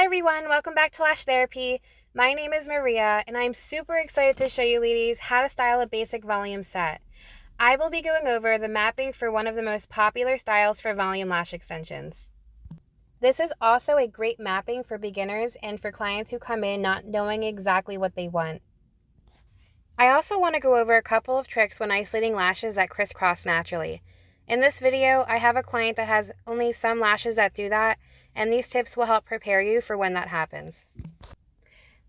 Hi everyone, welcome back to Lash Therapy. My name is Maria and I'm super excited to show you ladies how to style a basic volume set. I will be going over the mapping for one of the most popular styles for volume lash extensions. This is also a great mapping for beginners and for clients who come in not knowing exactly what they want. I also want to go over a couple of tricks when isolating lashes that crisscross naturally. In this video, I have a client that has only some lashes that do that, and these tips will help prepare you for when that happens.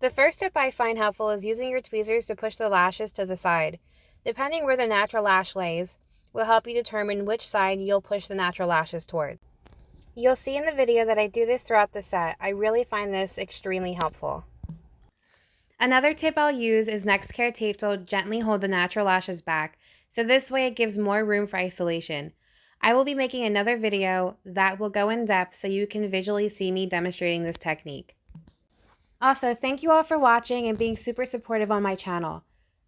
The first tip I find helpful is using your tweezers to push the lashes to the side. Depending where the natural lash lays, will help you determine which side you'll push the natural lashes toward. You'll see in the video that I do this throughout the set. I really find this extremely helpful. Another tip I'll use is Nexcare tape to gently hold the natural lashes back, so this way it gives more room for isolation. I will be making another video that will go in depth so you can visually see me demonstrating this technique. Also, thank you all for watching and being super supportive on my channel.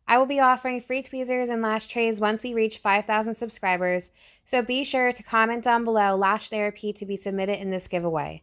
I will be offering free tweezers and lash trays once we reach 5,000 subscribers, so be sure to comment down below Lash Therapy to be submitted in this giveaway.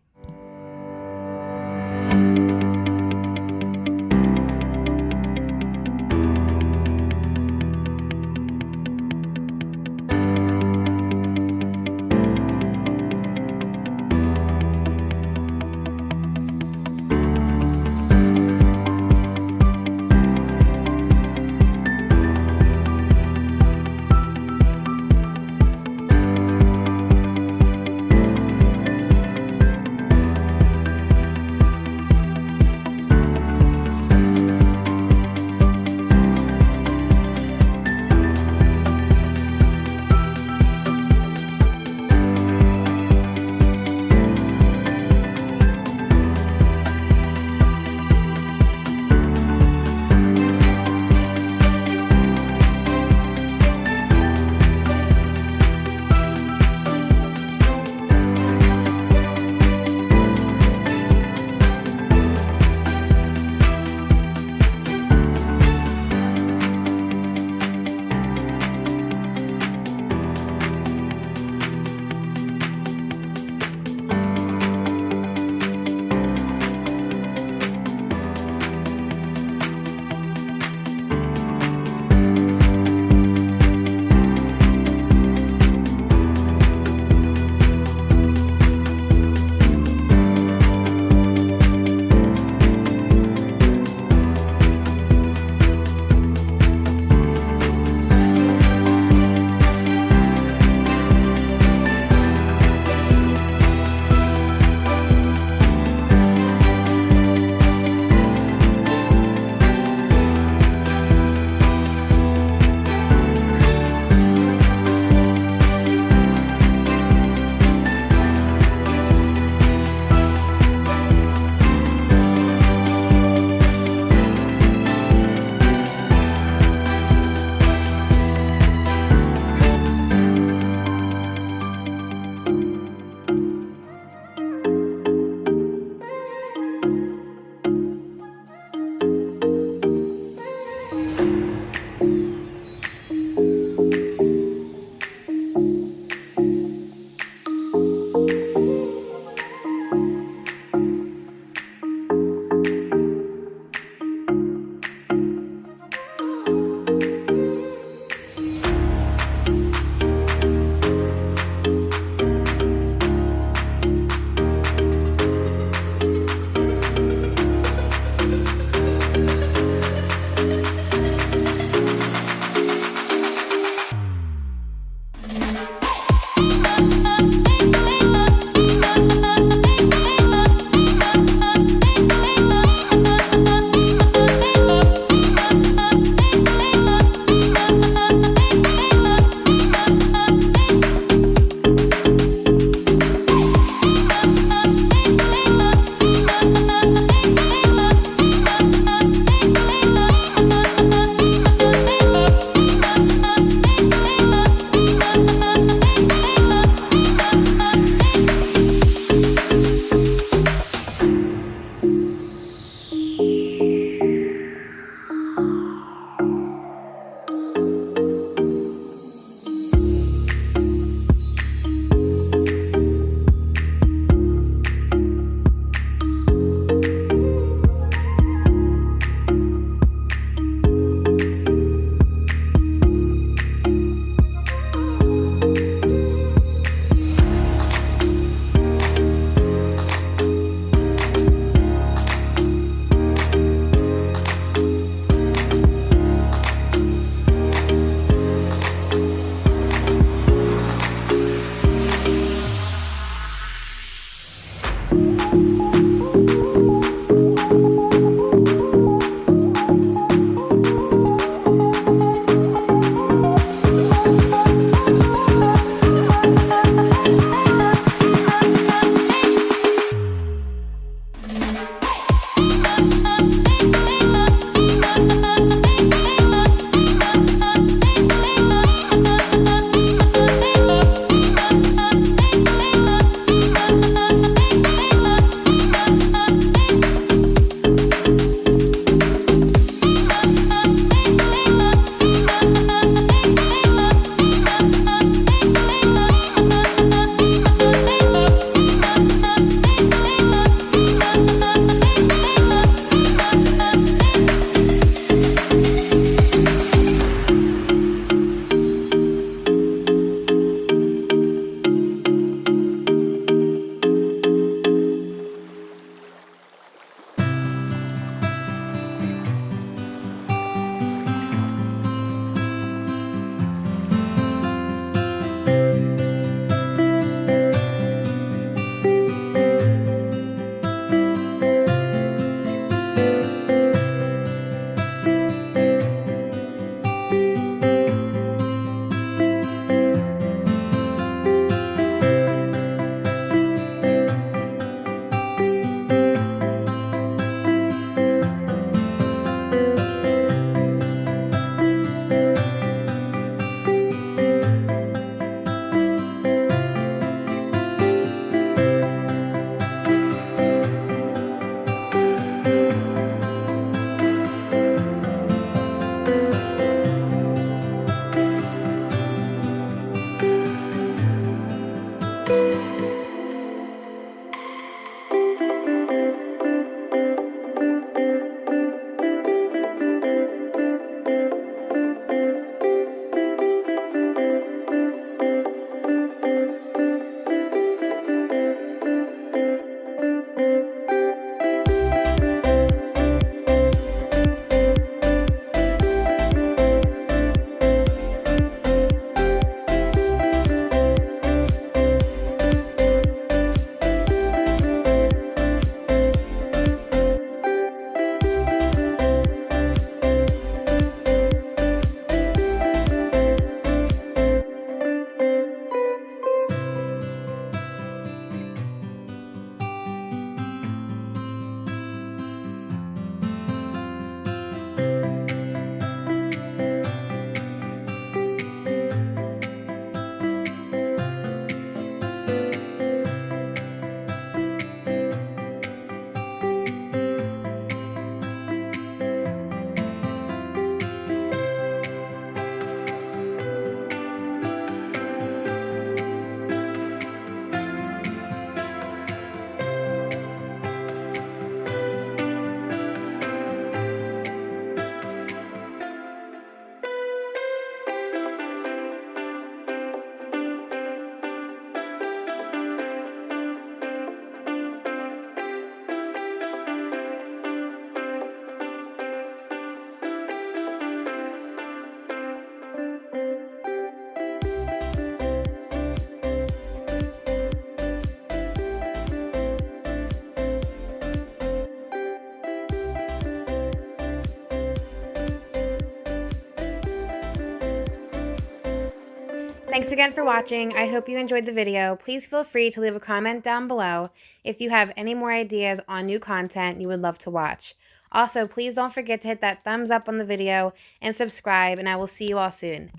Thanks again for watching. I hope you enjoyed the video. Please feel free to leave a comment down below if you have any more ideas on new content you would love to watch. Also, please don't forget to hit that thumbs up on the video and subscribe, and I will see you all soon.